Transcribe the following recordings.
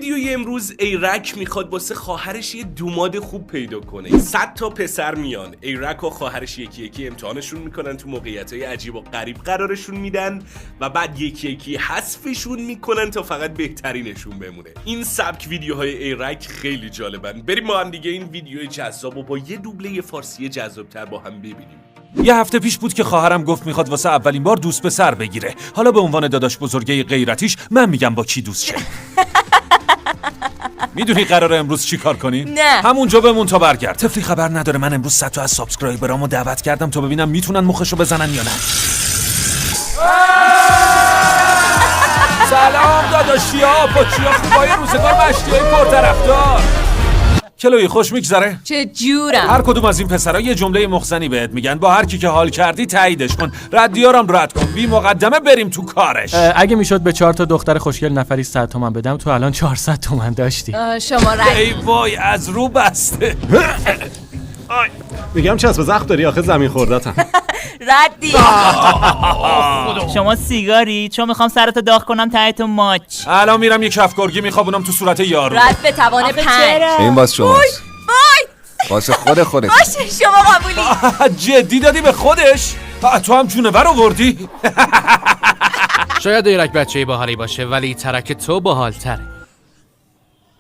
ویدیوی امروز ایرک میخواد واسه خواهرش یه دوماد خوب پیدا کنه. 100 تا پسر میان، ایرک و خواهرش یکی یکی امتحانشون میکنن، تو موقعیت‌های عجیب و غریب قرارشون میدن و بعد یکی یکی حذفشون میکنن تا فقط بهترینشون بمونه. این سبک ویدیوهای ایرک خیلی جالبن. بریم ما هم دیگه این ویدیوی جذاب و با یه دوبله فارسی جذاب‌تر با هم ببینیم. یه هفته پیش بود که خواهرم گفت میخواد واسه اولین بار دوست پسر بگیره. حالا به عنوان داداش بزرگه غیرتیش من میگم با کی دوست شه. میدونی قراره امروز چی کار کنیم؟ نه. همونجا بمون تا برگرد. طفلی خبر نداره من امروز 100 تا از سابسکرایبرامو دعوت کردم تا ببینم میتونن مخشو بزنن یا نه. سلام داداشیا، پاچیا خوبای روزگار مشتیای پرطرفدار. کلوی خوش میگذره؟ چه جورم؟ هر کدوم از این پسرا یه جمله مخزنی بهت میگن، با هر کی که حال کردی تاییدش کن. ردیارم رد کن، بی مقدمه بریم تو کارش. اگه میشد به 4 تا دختر خوشگل نفری 100 تومن بدم تو الان 400 تومن داشتی. شما ای وای از رو بسته. میگم چسب زخم داری آخه زمین خوردتم. ردی. شما سیگاری؟ چون میخوام سرتو داغ کنم ته ماچ. الان میرم یه کف گرگی میخوابونم تو صورت یارو. رد به توان 5. این باز شماست. وای واسه خودش باشه شما قبولی. جدی دادی به خودش؟ تو هم جونور آوردی؟ شاید ایرک بچه‌ای باحالی باشه ولی ترک تو باحال‌تره.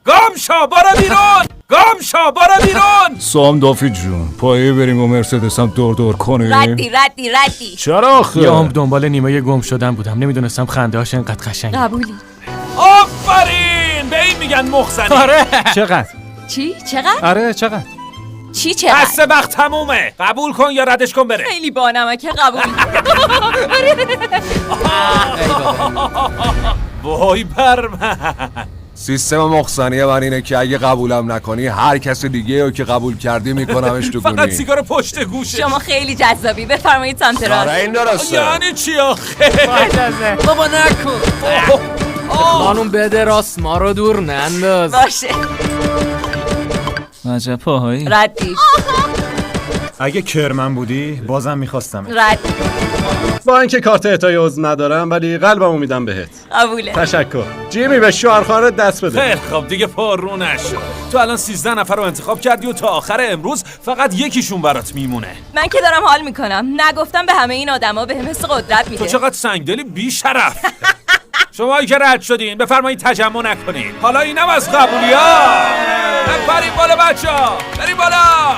گام شو برو بیرون! گام شو برو بیرون! سام دافی جون پایه بریم و مرسدس هم دور کنیم. ردی. چرا آخه؟ یا هم دنبال نیمه گم شدن بودم، نمیدونستم خنده هاش اینقدر قشنگه. قبولی. آفرین! به این میگن مخزنی. آره. چقدر؟ چی؟ چقدر؟ آره چقدر؟ چی چقدر؟ بسه وقت تمومه. قبول کن یا ردش کن بره. خیلی بانمکه. قبول. وای بر من. سیستم مخزنی من اینه که اگه قبولم نکنی هر کس دیگه رو که قبول کردی میکنمش تو فقط گونی. سیگار پشت گوشه. شما خیلی جذابی. بفرمایید سمت آره راست. این درسته. یعنی چی آخه؟ بابا نکن. خانوم بده راست ما رو دور ننداز. باشه. عجب پاهایی. ردی. اگه کرمن بودی بازم میخواستم. رد. با اینکه کارت اعطای عضو ندارم ولی قلبمو میدم بهت. قبوله. تشکر. جیمی به شوهر خواهرت دست بده. خیلی خب دیگه پررو نشو. تو الان 13 نفر رو انتخاب کردی و تا آخر امروز فقط یکیشون برات میمونه. من که دارم حال میکنم. نگفتم به همه این آدما به حس قدرت میده. تو چقدر سنگدلی بی شرف. شمایی که رد شدین بفرمایید تجمع نکنین. حالا اینم از قبولیا. بریم بالا بچه‌ها. بریم بالا.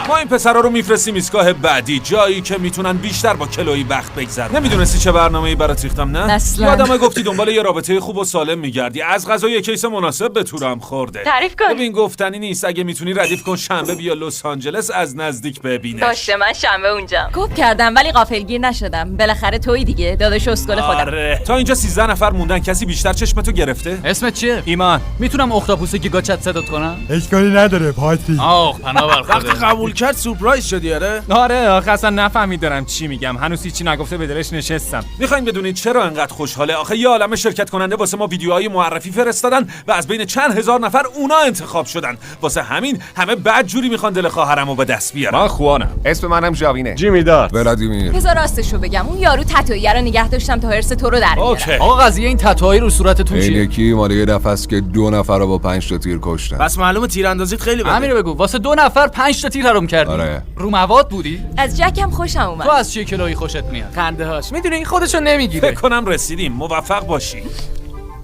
ما این پسرا رو میفرستیم ایستگاه بعدی، جایی که میتونن بیشتر با کلویی وقت بگذرونن. نمیدونستی چه برنامه‌ای برات ریختم نه؟ اصلاً. یادمه گفتی دنبال یه رابطه خوب و سالم میگردی. از قضا یه کیس مناسب به تورم خورده. تعریف کن. ببین گفتنی نیست، اگه میتونی ردیف کن شنبه بیا لس آنجلس از نزدیک ببینش. باشه من شنبه اونجا. کوب کردم ولی غافلگیر نشدم. بالاخره تویی دیگه، داداش اسکل خودم. آره. تا اینجا 13 نفر موندن. کسی بیشتر چشمتو گرفته؟ اسمت چیه؟ ایمان. میتونم اختاپوس گیگا چت صدات کنم؟ اشکالی نداره پاتی. آخ پناه بر خدا. وقتی قبول کرد سورپرایز شدی آره؟ آره آخه اصلا نفهمیدم چی میگم، هنوز هیچی نگفته به دلش نشستم. میخواین بدونید چرا انقدر خوشحاله؟ آخه یه عالمه شرکت کننده واسه ما ویدیوهای معرفی فرستادن و از بین چند هزار نفر اونا انتخاب شدن. واسه همین همه بدجوری میخوان دل خواهرمو به دست بیارن. من خوانم. اسم منم جاوینه. جیمی دارت. ولادیمیر. بذار راستشو بگم، اون یارو تتویی رو نگه داشتم تا هرس تو رو در بیارم. اوکی. آقا قضیه این تتوهایی رو صورتتون این چیه؟ یکی مال یه دفعه است که 2 نفر رو با 5 تا تیر کشتن. بس معلومه تیراندازیت خیلی بده. همین رو بگو. واسه 2 نفر 5 تا تیر حرام کردی. آره. رو مواد بودی؟ از جکم خوشم اومد. تو از چیه کلویی خوشت میاد؟ خنده هاش. میدونی این خودشو نمیگیره. فکر کنم رسیدیم. موفق باشی.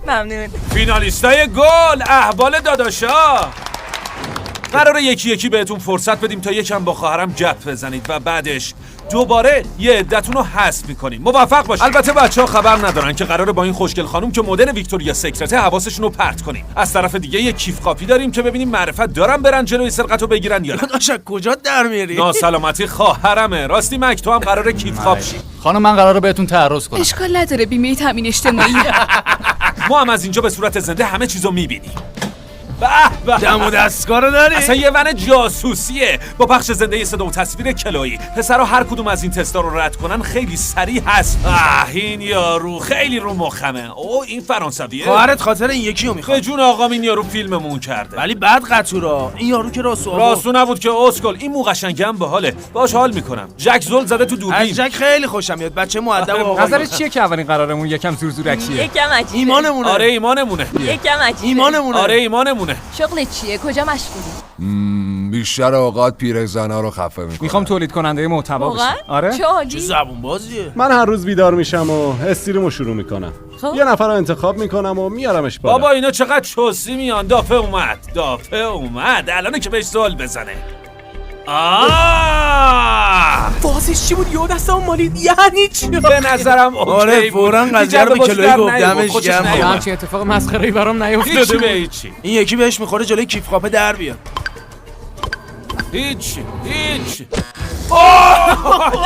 ممنون. فینالیستای گل، احوال داداشا. قراره یکی یکی بهتون فرصت بدیم تا یکم با خواهرم گپ بزنید و بعدش دوباره یه عدتون رو حذف می‌کنیم. موفق باشید. البته بچه‌ها خبر ندارن که قراره با این خوشگل خانم که مدل ویکتوریا سیکرت حواسشون رو پرت کنیم. از طرف دیگه یه کیف کاپی داریم که ببینیم معرفت دارن برن جلوی سرقتو بگیرن یا نه. داداش کجا در میاری؟ ناسلامتی خواهرمه. راستی مک تو هم قراره کیف کاپ شی. خانم من قراره بهتون تعرض کنم. اشکال نداره، بیمه تامین اجتماعی. ما هم از اینجا به صورت زنده همه چیزو می‌بینیم. به دم و دستگاه رو داری؟ اصلا یه ون جاسوسیه با پخش زنده صدا و تصویر کلویی. پسرا هر کدوم از این تستا رو رد کنن خیلی سریع هست. این یارو خیلی رو مخمه. او این فرانسویه. خواهرت خاطر این یکی رو میخواد. به جون آقام این یارو فیلممون کرده. ولی بعد قطورا این یارو که راسو نبود که اسکل. این مو قشنگم باحاله. باش حال میکنم. جک زل زده تو دوربین. از جک خیلی خوشم میاد. بچه مؤدب آقا. نظرت چیه که اولین قرارمون یکم زورزورکیه؟ یکم عجیبه. ایمانمونه. آره ایمانمونه. یکم عجیبه. ایمانمونه. آره ایمانمونه. شغلت چیه؟ کجا مشغولی؟ بیشتر اوقات پیرزنا رو خفه میکنم. میخوام تولید کننده محتوا بشم. آره؟ چه عالی. چه زبون بازیه. من هر روز بیدار میشم و استریمو شروع میکنم. خب. یه نفر رو انتخاب میکنم و میارمش بالا. بابا اینا چقدر چوسی میان. دافه اومد الانه که بهش زل بزنه. بازیش چی بود؟ یه دستم مالید یعنی چی؟ به نظرم آره فوراً قضیه رو به کلوی گفت دمش گرم. همچین اتفاق مسخره‌ای برام نیفتاده. هیچی این یکی بهش میخوره جلوی کیف قاپه در بیاد. هیچ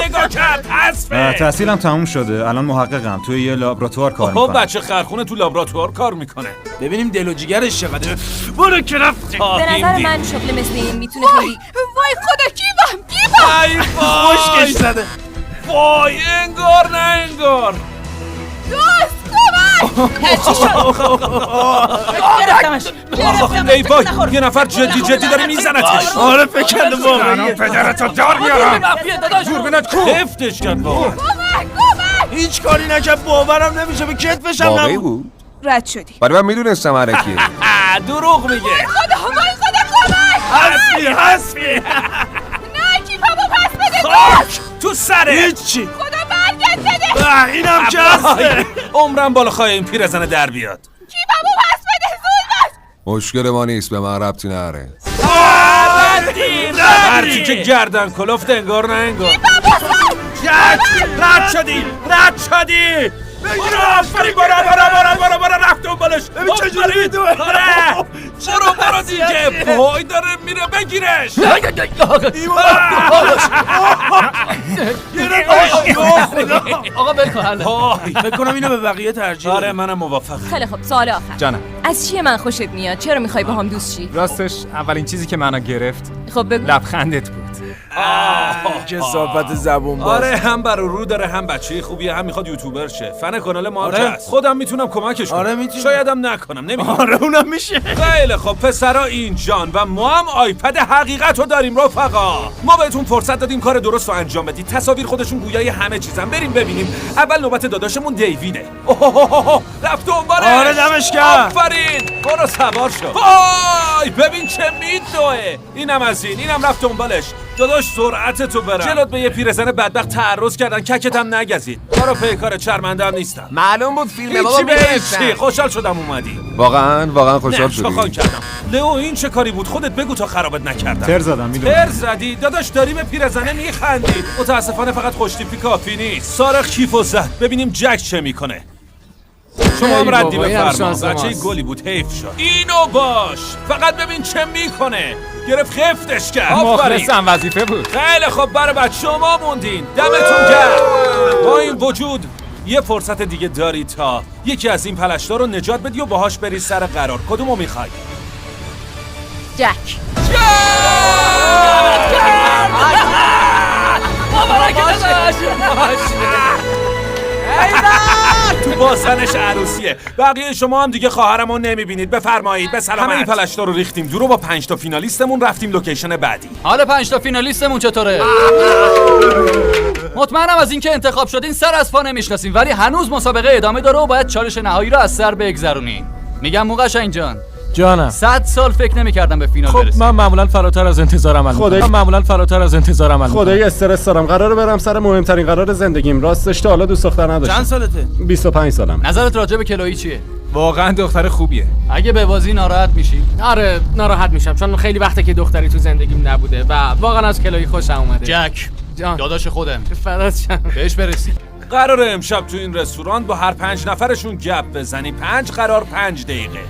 نگاه کرد حذفه. تحصیلم تموم شده، الان محققم، توی یه لابراتوار کار خب میکنم. بچه خرخونه تو لابراتوار کار میکنه. ببینیم دل و جیگرش چقدره. برو که رفتی. به نظر من شغل مثل این میتونه خیلی وای خدا گیبم ای خوشگش زده. وای انگار نه انگار. ای وای یه نفر جدی داره میزنتش. آره فکر کردم واقعا پدرتو دار میارم. دوربینت خفتش کرد واقعا. هیچ کاری نکرد باورم نمیشه به کتفشم واقعی نبود. بود؟ رد شدی. ولی من میدونستم هرکیه. دروغ میگه. حذفی نه کیفمو پس بده. خاک تو سره. هیچی. خدا برگت بده. اینم که هسته. عمرم بالا خواهی این پیرزن در بیاد. کیفمو پس بده زود بس. مشکل ما نیست، به من ربطی نره. هرچی که گردن کلفت انگار نه انگار. رد شدی آفرین برو رفت دنبالش. ببین چجوری میدوه. برو دیگه. پای داره میره بگیرش. آقا بکن. فکر کنم اینو به بقیه ترجیح آره بدم. منم موافقم. خیلی خب سوال آخر. جانم. از چیه من خوشت میاد؟ چرا میخوای با هم دوست شی؟ راستش اولین چیزی که منو گرفت خب بگو. لبخندت بود. که صافت زبون باز. آره هم بر رو داره هم بچه خوبیه هم میخواد یوتیوبر شه. فن کانال ما آره. هست. خودم میتونم کمکش کنم. آره میتونی. شایدم نکنم نمیدونم. آره اونم میشه. خیلی خب پسرا این جان و ما هم آیپد حقیقت رو داریم رفقا. ما بهتون فرصت دادیم کار درست رو انجام بدید. تصاویر خودشون گویای همه چیزن. بریم ببینیم. اول نوبت داداشمون دیویده. رفت دنبالش. آره دمش کرد. آفرین. برو سوار شو. وای ببین چه میدوه. اینم از اینم رفت دنبالش. داداش سرعت تو برم. جلوت به یه پیرزن بدبخت تعرض کردن ککت هم نگزید. برو پیکار شرمنده هم نیستم. معلوم بود فیلم بابا هیچی به میدونستم. هیچی. خوشحال شدم اومدی. واقعا خوشحال نه چاخان شدی. کردم. لئو این چه کاری بود؟ خودت بگو تا خرابت نکردم. تر زدم میدونم. تر زدی؟ داداش داری به پیرزنه میخندی. متاسفانه فقط خوشتیپی کافی نیست. سارق کیفو زد. ببینیم جک چه میکنه. شما هم ردی بابا، اینم بفرما. شانس بچه ماست. گلی بود حیف شد. اینو باش. فقط ببین چه میکنه. گرفت خفتش کرد. مخلصم وظیفه بود. خیلی خب برای بچه شما موندین. دمتون گرم. با این وجود یه فرصت دیگه داری تا یکی از این پلشتا رو نجات بدی و باهاش بری سر قرار. کدومو میخوای؟ جک. تو باسنش عروسیه. بقیه شما هم دیگه خواهرمو نمیبینید. بفرمایید به سلامت. همه این پلشتا رو ریختیم دور و با 5 تا فینالیستمون رفتیم لوکیشن بعدی. حالا 5 تا فینالیستمون چطوره؟ مطمئنم از اینکه انتخاب شدین سر از پا نمیشناسین، ولی هنوز مسابقه ادامه داره و باید چالش نهایی رو از سر بگذرونین. میگم موقعشنگ جان، جانم. 100 سال فکر نمی‌کردم به فینال خب برسیم. من معمولا فراتر از انتظارم عمل خدای- می‌کنم. من معمولا فراتر از انتظارم عمل خدایی استرس دارم. قراره برم سر مهمترین قرار زندگیم. راستش تا حالا دوست دختر نداشتم. چند سالته؟ 25 سالم. نظرت راجع به کلویی چیه؟ واقعا دختر خوبیه. اگه به بازی ناراحت میشی؟ آره ناراحت میشم چون خیلی وقته که دختری تو زندگیم نبوده و واقعا از کلویی خوشم اومده. جک جان. داداش خودم فدات شم. بهش برسی. قراره امشب تو این رستوران با هر 5 نفرشون گپ بزنی. 5 قرار 5 دقیقه.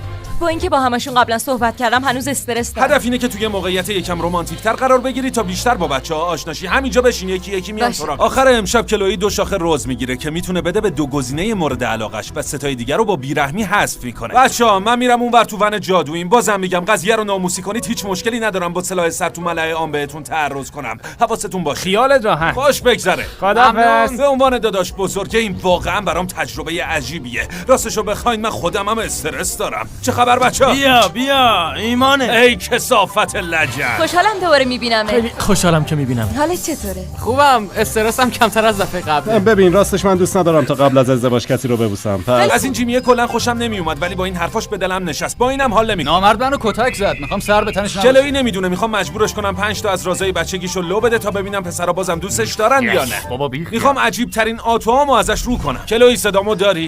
با اینکه با همشون قبلا صحبت کردم هنوز استرس دارم. هدف اینه که توی موقعیت یکم رمانتیک‌تر قرار بگیری تا بیشتر با بچه‌ها آشناشی. همینجا بشین، یکی یکی میان سراغ. آخر امشب کلویی 2 شاخه روز میگیره که میتونه بده به 2 گزینه مورد علاقش و 3 تای دیگر رو با بیرحمی حذف میکنه. بچه‌ها من میرم اونور تو ون جادویی. بازم میگم قضیه رو ناموسی کنید هیچ مشکلی ندارم با سلاح سر تو ملأ عام بهتون تعرض کنم. حواستون باشه. خیالت راحت. خوش بگذره. خداحافظ. به عنوان داداش بزرگ این واقعا برام تجربه عجیبیه. راستشو بخواید من خودم هم استرس دارم. چه خبر بچه‌ها؟ بیا ایمانه. ای کثافت لجن. خوشحالم دوباره میبینم. خیلی خوشحالم که میبینم. حالت چطوره؟ خوبم، استرسم کمتر از دفعه قبل. ببین راستش من دوست ندارم تا قبل از ازدواج کسی رو ببوسم. پس از این جیمیه کلا خوشم نمیومد ولی با این حرفاش به دلم نشست. با اینم حال نمیکنم. نامرد منو کتک زد، میخوام سر به تنش نباشه. جلویی نمیدونه، میخوام مجبورش کنم 5 تا از رازای بچگیشو لو بده تا ببینم پسرا بازم دوستش دارن یا نه. بابا بیخ. میخوام عجیب ترین آتوامو ازش رو کنم. کلویی صدامو داری؟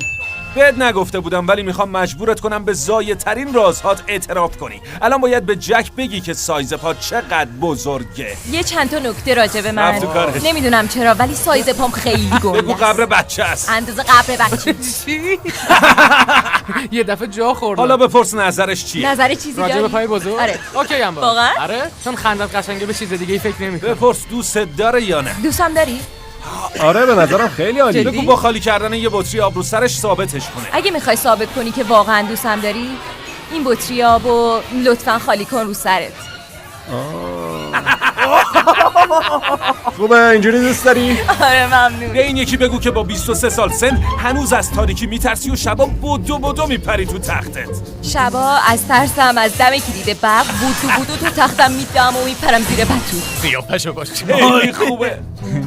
بهت نگفته بودم ولی میخوام مجبورت کنم به زایه ترین رازهات اعتراف کنی. الان باید به جک بگی که سایز پا چقدر بزرگه. یه چند تا نکته راجع به من. رفت تو کارش. نمیدونم چرا ولی سایز پام خیلی گنده. بگو قبر بچه است. اندازه قبر بچه. یه دفعه جا خوردم. حالا بپرس نظرش چیه. نظر چیزی راجع به داری؟ پای بزرگ؟ آره. اوکی ام. واقعا؟ آره، چون خندت قشنگه به چیز دیگه ای فکر نمی‌کنم. بپرس دوستت داره یا نه. دوستم داری؟ آره به نظرم خیلی عالی. بگو با خالی کردن یه بطری آب رو سرش ثابتش کنه. اگه میخوای ثابت کنی که واقعا دوستم داری این بطری آبو لطفا خالی کن رو سرت. خوبه اینجوری دوست داری؟ آره ممنون. به این یکی بگو که با 23 سال سن هنوز از تاریکی میترسی و شبا بدو میپری تو تختت. شبا از ترسم از دم کلید برق بودو تو تختم میدم و میپرم زیر پتو. قیافشو باش. خیلی خوبه.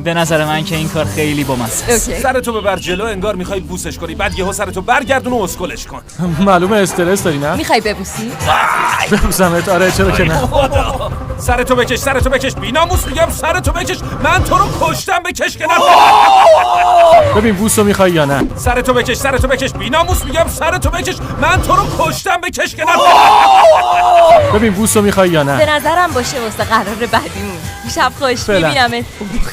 به نظر من که این کار خیلی بامزه است. اوکی. سرتو ببر جلو انگار میخوای بوسش کنی بعد یهو سرتو برگردون و اسکلش کن. معلومه استرس داری نه؟ میخوای ببوسی؟ ببوسمت. آره چرا که نه. سرتو بکش بی‌ناموس میگم سرتو بکش. من تو رو کشتم بکش که نه. ببین بوسو میخوای یا نه؟ سرتو بکش بی‌ناموس میگم سرتو بکش. من تو رو کشتم بکش که نه. ببین بوسو میخوای یا نه؟ به نظرم باشه واسه قرار بعدیمون. شب خوش فعلا. میبینمت.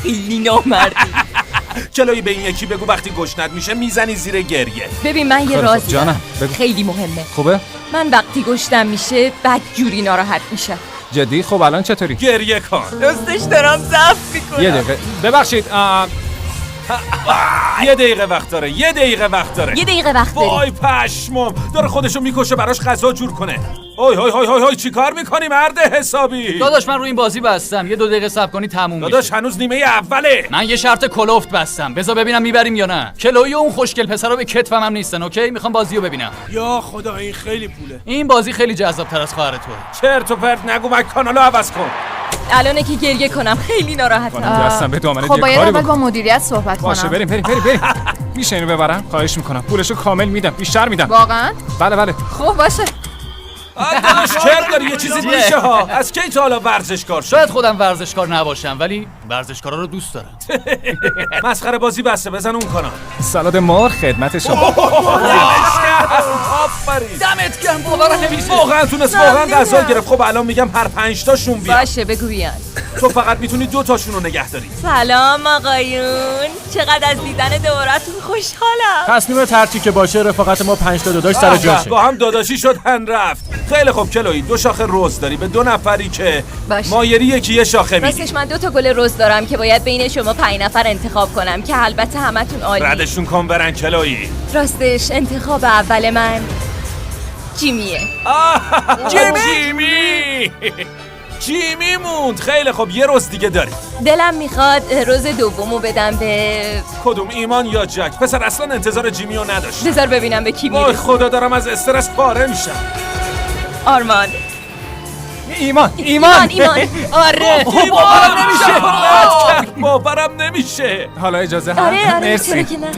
خیلی نامردی. کلویی به این یکی بگو وقتی گشنت میشه میزنی زیر گریه. ببین من یه راز جانم بگو. خیلی مهمه. خوبه؟ من وقتی گشتم میشه بد جوری ناراحت میشم. جدی؟ خب الان چطوری؟ گریه کن. دوستش دارم ضعف میکنم. یه دقیقه ببخشید یه دقیقه وقت داره. یه دقیقه وقت داری. وای پشمام داره خودشو میکشه براش غذا جور کنه. هی چی کار میکنی مرد حسابی؟ داداش من رو این بازی بستم، یه 2 دقیقه صبر کنی تموم میشه. داداش هنوز نیمه اوله. من یه شرط کلفت بستم، بذار ببینم میبریم یا نه. کلویی و اون خوشگل پسرا به کتفم هم نیستن. اوکی میخوام بازیو ببینم. یا خدا این خیلی پوله. این بازی خیلی جذاب‌تر از خواهر توه. چرت و پرت نگو و کانالو عوض کن. الانه که گریه کنم خیلی ناراحتم. دستم به دامنه خب باید اول با با مدیریت صحبت باشه کنم. بریم میشه اینو ببرم؟ خواهش میکنم پولشو کامل میدم بیشتر میدم. واقعا؟ بله خب باشه. داداش چرت داری یه چیزی میشه ها. از کی تا حالا ورزشکار شد؟ شاید خودم ورزشکار نباشم ولی ورزشکارا رو دوست دارم. مسخره بازی بسته بزن اون کانال. سالاد مار خدمت شما. آفرین. دمت گرم باورم نمیشه. واقعا تونست واقعا غذا گرفت. خب الان میگم هر 5 تاشون بیان. باشه بگو بیان. تو فقط میتونی 2 تاشون رو نگه داری. سلام آقایون. چقدر از دیدن دوبارتون خوشحالم. تصمیم ترتی که باشه رفاقت ما 5 تا داداش سر جاشه. با هم داداشی شدن رفت. خیلی خوب کلویی 2 شاخه رز داری به 2 نفری که باشه. مایری یکی یه شاخه میدی. راستش من 2 تا گل رز دارم که باید بین شما 5 نفر انتخاب کنم که البته همتون عالی. ردشون کن برن کلویی. راستش انتخاب اول من جیمیه. جیمی موند. خیلی خوب یه رز دیگه داری. دلم میخواد رز دومو بدم به کدوم ایمان یا جک؟ پسر اصلا انتظار جیمیو نداشت. بذار ببینم به کی وای میرسه. خدا دارم از استرس پاره میشم. آرمان. ایمان آره. باورم نمیشه. حالا اجازه آره چرا که نه.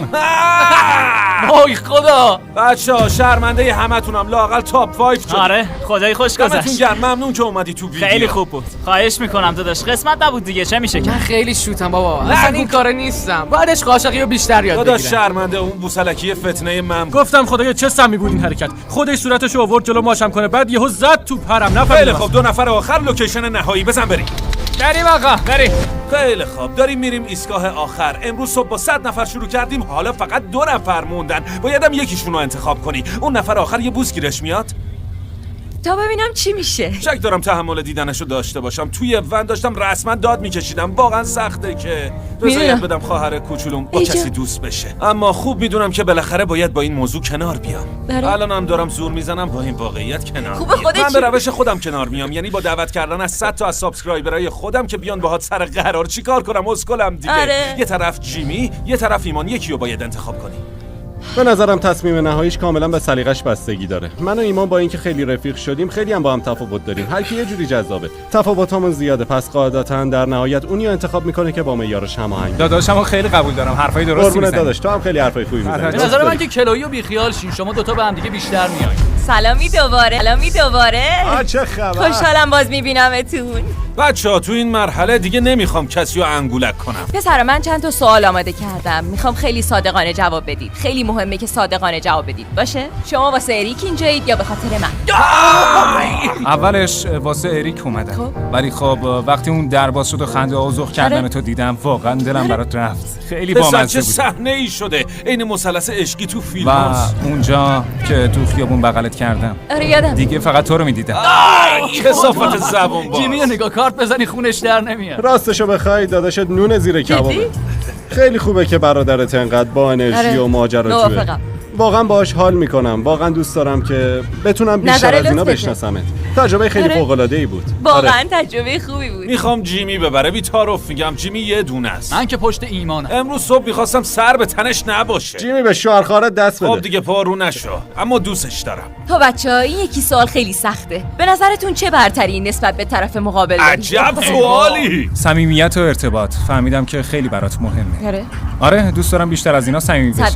وای خدا. بچه‌ها شرمنده همتونم لااقل تاپ 5 شد. آره خدای خوش دمتون گذشت. گرم. ممنون که اومدی تو ویدیو. خیلی خوب بود. خواهش میکنم داداش. قسمت نبود دیگه چه میشه که. من خیلی شوتم بابا. اصلا این کار نیستم. بعدش قاشقی رو بیشتر یاد داداش بگیرم. شرمنده اون بوسلکی فتنه من. گفتم خدایا چه سمی بود این حرکت. خودش صورتشو آورد جلو ماشم کنه بعد یهو زد تو پرم. خیلی نفهمیدم. خوب 2 نفر آخر لوکیشن نهایی بزن بریم. بریم آقا بریم. خیلی خوب داریم میریم ایستگاه آخر. امروز صبح با 100 نفر شروع کردیم حالا فقط 2 نفر موندن. بایدم یکیشون رو انتخاب کنی. اون نفر آخر یه بوس گیرش میاد. تا ببینم چی میشه. شک دارم تحمل دیدنشو داشته باشم. توی ون داشتم رسما داد میکشیدم. واقعا سخته که رضایت بدم خواهر کوچولوم با کسی دوست بشه. اما خوب میدونم که بالاخره باید با این موضوع کنار بیام. الانم دارم زور میزنم با این واقعیت کنار بیام. من به روش خودم کنار میام، یعنی با دعوت کردن از 100 تا از سابسکرایبرای خودم که بیان باهات سر قرار. چیکار کنم اسکلم دیگه؟ یه طرف جیمی، یه طرف ایمان، یکیو باید انتخاب کنی. به نظرم تصمیم نهاییش کاملا به سلیقش بستگی داره. من و ایمان با اینکه خیلی رفیق شدیم خیلی هم با هم تفاوت داریم. هر کی یه جوری جذابه. تفاوتامون زیاده، پس قاعدتاً در نهایت اونیو انتخاب میکنه که با معیارش هماهنگ. داداشمو خیلی قبول دارم، حرفای درستی میزنی. داداش تو هم خیلی حرفای خوبی میزنی. به نظر من که کلویی و بیخیال شین، شما دوتا به هم دیگه بیشتر میایین. سلامی دوباره. چه خبر؟ خوشحالم باز میبینمتون. بچه‌ها تو این مرحله دیگه نمیخوام کسی رو انگولک کنم. پسر من چند تا سوال آماده کردم. میخوام خیلی صادقانه جواب بدید. خیلی مهمه که صادقانه جواب بدید. باشه؟ شما واسه اریک اینجایید یا به خاطر من؟ اولش واسه اریک اومدم، ولی خب وقتی اون در باز شد و خنده آزوغ کردن تو دیدم واقعا دلم برات رفت. خیلی بامزه بود. صحنه ای شده عین مثلث عشقی تو فیلم و هست. اونجا که تو خیابون بغلت کردم آره یادم. دیگه فقط تو رو میدیدم. کثافت زبون باز. جیمی نگاه کارت بزنی خونش در نمیاد. راستشو بخوای داداشت نون زیر کبابه. خیلی خوبه که برادرت انقدر با انرژی و ماجراجوه. واقعا باهاش حال میکنم. واقعا دوست دارم که بتونم بیشتر از اینا بشناسمت. تجربه خیلی فوق‌العاده‌ای بود. واقعا تجربه خوبی بود. میخوام جیمی ببره. بی تعارف میگم جیمی یه دونه است. من که پشت ایمانم. امروز صبح میخواستم سر به تنش نباشه. جیمی به شوهرخوارت دست بده. خب دیگه پارو نشو، اما دوستش دارم. تو بچه‌ها این یکی سوال خیلی سخته. به نظرتون چه برتری نسبت به طرف مقابل داری؟ عجب سوالی. صمیمیت و ارتباط. فهمیدم که خیلی برات مهمه. آره دوست دارم بیشتر از اینا صمیمی بشی. 100%.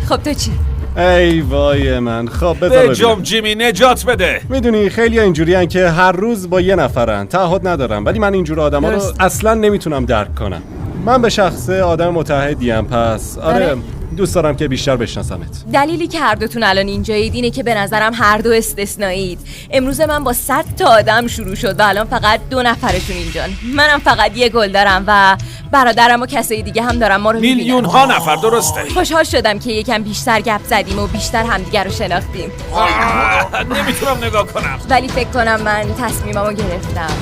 خب تو چی؟ ای وای من. خب بذار بجام جیمی نجات بده. میدونی خیلی اینجوریان که هر روز با یه نفرن، تعهد ندارم، ولی من اینجور آدما رو اصلا نمیتونم درک کنم. من به شخصه آدم متحدیم، پس آره دوست دارم که بیشتر بشناسمت. دلیلی که هر دوتون الان اینجایید اینه که به نظرم هر دو استثنائید. امروز من با 100 تا آدم شروع شد و الان فقط 2 نفرتون اینجان. منم فقط یه گل دارم و برادرم و کسای دیگه هم دارم ما رو میبینن. میلیون ها نفر درسته. خوشحال شدم که یکم بیشتر گپ زدیم و بیشتر همدیگه رو شناختیم. نمیتونم نگاه کنم. ولی فکر کنم من تصمیممو گرفتم.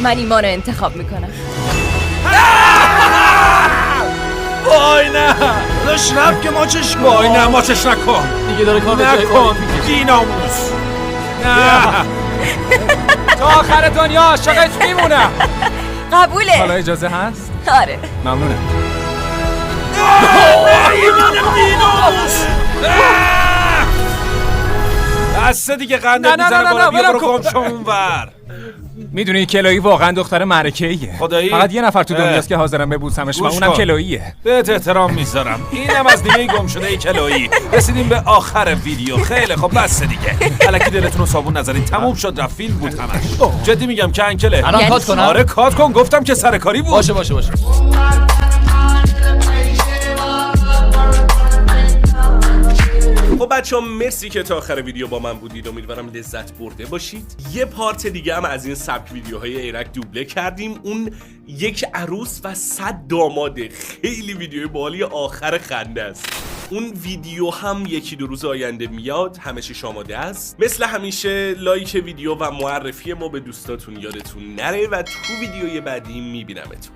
من ایمان رو انتخاب میکنم. وای نه. داش رفت که ماچش کن. وای نه ماچش نکن. دیگه داره کار نکن. بی‌ناموس. نه. تا آخر دنیا عاشقت میمونم. قبوله. حالا اجازه هست؟ آره. ممنونم. بسه دیگه قندت میزنه بالا. بیا برو گم شو اونور. میدونی کلویی واقعا دختر معرکه‌ایه. خدایی؟ فقط یه نفر تو دنیاست که حاضرم ببوسمش و اونم کلوییه. بهت احترام میذارم. اینم از نیمه گم شده ای کلویی. رسیدیم به آخر ویدیو. خیلی خب بس دیگه. الکی دلتون رو صابون نذارید. تموم شد رفت. فیلم بود همش. جدی میگم که انکله. الان کات کنم. آره کات کن. گفتم که سرکاری بود. باشه. خب بچه‌ها مرسی که تا آخر ویدیو با من بودید. امیدوارم لذت برده باشید. یه پارت دیگه هم از این سبک ویدیوهای ایرک دوبله کردیم. اون یک عروس و 100 داماده. خیلی ویدیوی باحالی آخر خنده است. اون ویدیو هم 1-2 روز آینده میاد. همه چیش آماده است. مثل همیشه لایک ویدیو و معرفی ما به دوستاتون یادتون نره و تو ویدیوی بعدی میبینمتون.